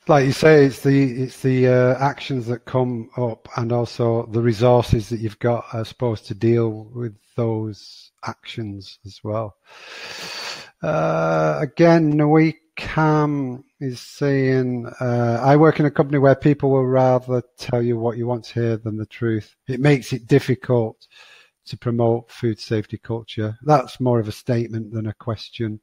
S1: Like you say, it's the actions that come up and also the resources that you've got, I suppose, to deal with those actions as well. Again, Nui Cam is saying, I work in a company where people will rather tell you what you want to hear than the truth. It makes it difficult to promote food safety culture? That's more of a statement than a question.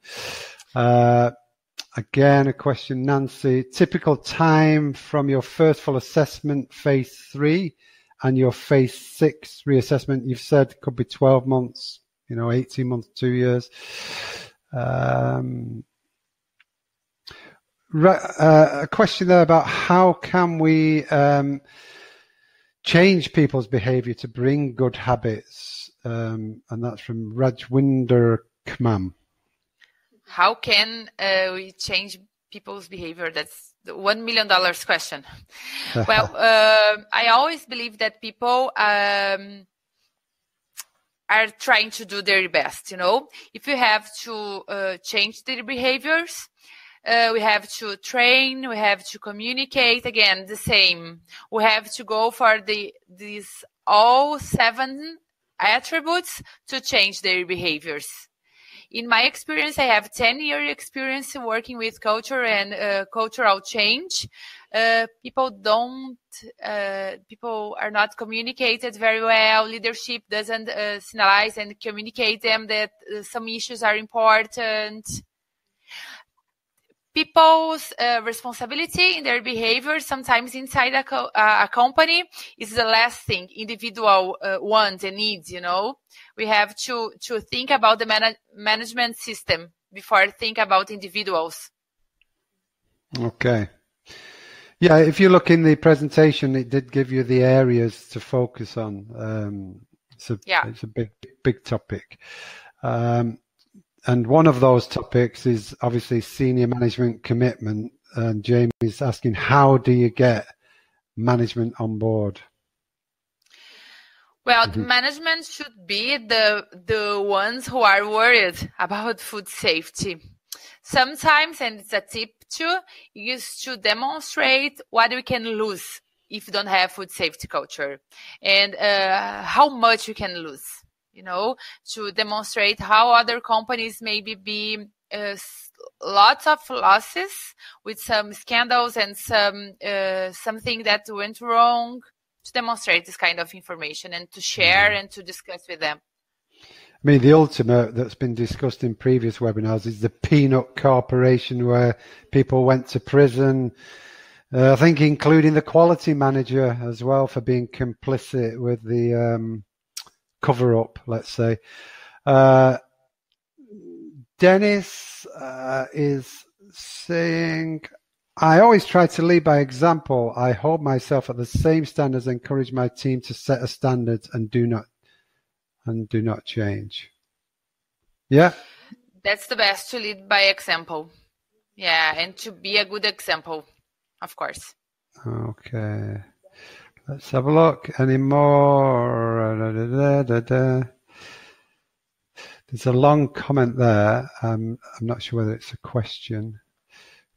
S1: Again, a question, Nancy. Typical time from your first full assessment, phase 3, and your phase 6 reassessment, you've said could be 12 months, 18 months, 2 years. A question there about how can we change people's behavior to bring good habits, and that's from Rajwinder Kmam.
S2: How can we change people's behavior? That's the $1 million question. Well, I always believe that people are trying to do their best. If you have to change their behaviors, we have to train, we have to communicate. Again, the same. We have to go for these all 7 attributes to change their behaviors. In my experience, I have 10-year experience working with culture and cultural change. People are not communicated very well. Leadership doesn't signalize and communicate them that some issues are important. People's responsibility in their behavior, sometimes inside a company, is the last thing individual wants and needs. We have to think about the management system before think about individuals.
S1: Okay. Yeah, if you look in the presentation, it did give you the areas to focus on. It's a big topic. And one of those topics is obviously senior management commitment. And Jamie is asking, how do you get management on board?
S2: Well, management should be the ones who are worried about food safety. Sometimes, and it's a tip too, is to demonstrate what we can lose if you don't have food safety culture, and how much you can lose. To demonstrate how other companies maybe be lots of losses with some scandals and something that went wrong, to demonstrate this kind of information and to share and to discuss with them.
S1: I mean, the ultimate that's been discussed in previous webinars is the peanut corporation where people went to prison, I think including the quality manager as well for being complicit with the cover-up, let's say. Dennis is saying, I always try to lead by example. I hold myself at the same standards, encourage my team to set a standard and do not change. Yeah?
S2: That's the best, to lead by example. Yeah, and to be a good example, of course.
S1: Okay. Let's have a look. Any more? There's a long comment there. I'm not sure whether it's a question.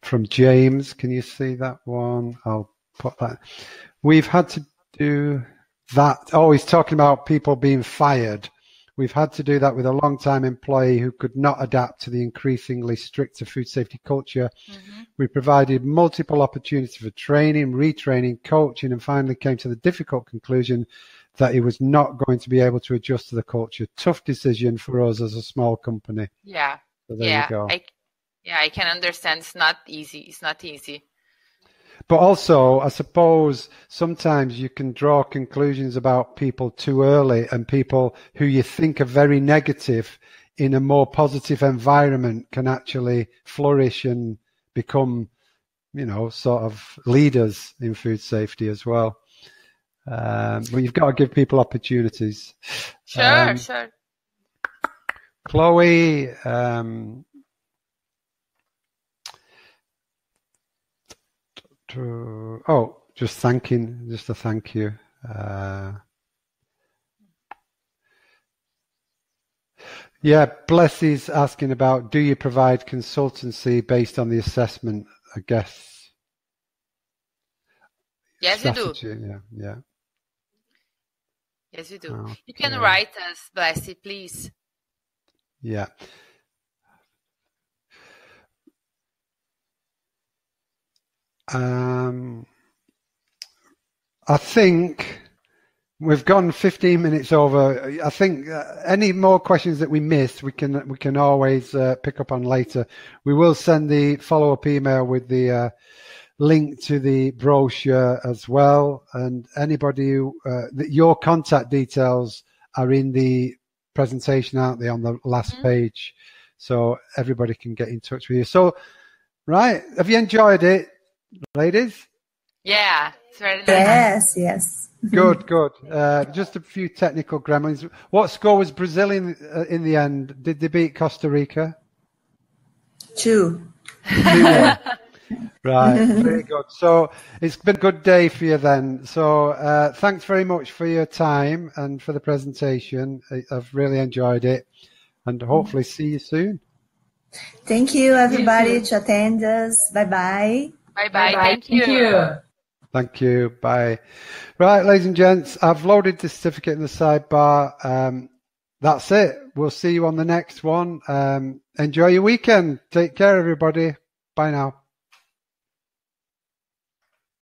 S1: From James. Can you see that one? I'll put that. We've had to do that. Oh, he's talking about people being fired. We've had to do that with a long-time employee who could not adapt to the increasingly stricter food safety culture. Mm-hmm. We provided multiple opportunities for training, retraining, coaching, and finally came to the difficult conclusion that he was not going to be able to adjust to the culture. Tough decision for us as a small company.
S2: Yeah.
S1: So there you go.
S2: I can understand. It's not easy.
S1: But also, I suppose sometimes you can draw conclusions about people too early, and people who you think are very negative in a more positive environment can actually flourish and become, sort of leaders in food safety as well. But you've got to give people opportunities.
S2: Sure.
S1: Chloe, just a thank you. Bless is asking about, do you provide consultancy based on the assessment, I guess?
S2: Yes,
S1: strategy.
S2: You do.
S1: Yeah.
S2: Yes, you do. Okay. You can write us, Blessy, please.
S1: Yeah. I think We've gone 15 minutes over. I think any more questions that we missed, we can always pick up on later. We will send the follow-up email with the link to the brochure as well. And anybody who, your contact details are in the presentation, aren't they, on the last page? So everybody can get in touch with you. So, right, have you enjoyed it, ladies?
S2: Yeah, it's very nice.
S3: Yes.
S1: Good. Just a few technical gremlins. What score was Brazil in the end? Did they beat Costa Rica?
S3: 2.
S1: Right, very good. So it's been a good day for you then. So thanks very much for your time and for the presentation. I've really enjoyed it, and hopefully see you soon.
S3: Thank you, everybody, to attend us. Bye-bye.
S2: Bye-bye. Thank you.
S1: Thank you. Bye. Right, ladies and gents, I've loaded the certificate in the sidebar. That's it. We'll see you on the next one. Enjoy your weekend. Take care, everybody. Bye now.